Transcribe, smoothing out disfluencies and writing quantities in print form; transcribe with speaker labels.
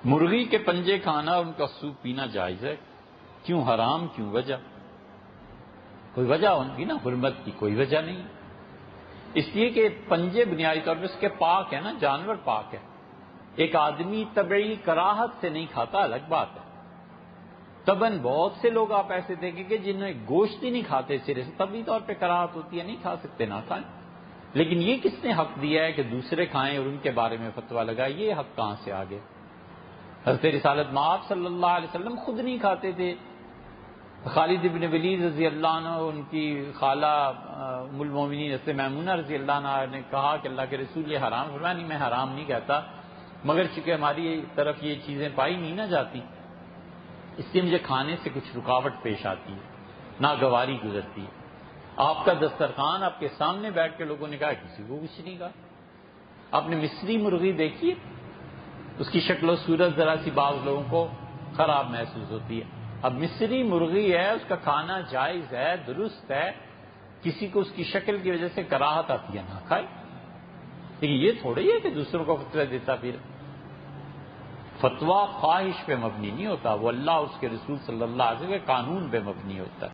Speaker 1: مرغی کے پنجے کھانا اور ان کا سوپ پینا جائز ہے، کیوں حرام، کیوں وجہ؟ کوئی وجہ ہوگی نا، حرمت کی کوئی وجہ نہیں، اس لیے کہ پنجے بنیادی طور پر اس کے پاک ہے نا، جانور پاک ہے۔ ایک آدمی طبعی کراہت سے نہیں کھاتا، الگ بات ہے۔ طبعاً بہت سے لوگ آپ ایسے دیکھیں گے جنہیں گوشت ہی نہیں کھاتے سرے سے، طبعی طور پہ کراہت ہوتی ہے، نہیں کھا سکتے، نہ کھائیں۔ لیکن یہ کس نے حق دیا ہے کہ دوسرے کھائیں اور ان کے بارے میں فتویٰ لگائے؟ یہ حق کہاں سے آگے؟ حضرت رسالت مآب صلی اللہ علیہ وسلم خود نہیں کھاتے تھے، خالد بن ولید رضی اللہ عنہ، ان کی خالہ ام المومنین حضرت میمونہ رضی اللہ عنہ نے کہا کہ اللہ کے رسول یہ حرام فرمایا، نہیں میں حرام نہیں کہتا، مگر چونکہ ہماری طرف یہ چیزیں پائی نہیں نہ جاتی، اس لیے مجھے کھانے سے کچھ رکاوٹ پیش آتی ہے، ناگواری گزرتی ہے۔ آپ کا دسترخوان آپ کے سامنے بیٹھ کے لوگوں نے کہا، کسی کو کچھ نہیں کہا۔ آپ نے مصری مرغی دیکھی ہے؟ اس کی شکل و صورت ذرا سی بعض لوگوں کو خراب محسوس ہوتی ہے۔ اب مصری مرغی ہے، اس کا کھانا جائز ہے، درست ہے، کسی کو اس کی شکل کی وجہ سے کراہت آتی ہے، نہ کھائے۔ لیکن یہ تھوڑی ہے کہ دوسروں کو فتوی دیتا پھر۔ فتویٰ خواہش پہ مبنی نہیں ہوتا، وہ اللہ اس کے رسول صلی اللہ علیہ وسلم کے قانون پہ مبنی ہوتا ہے۔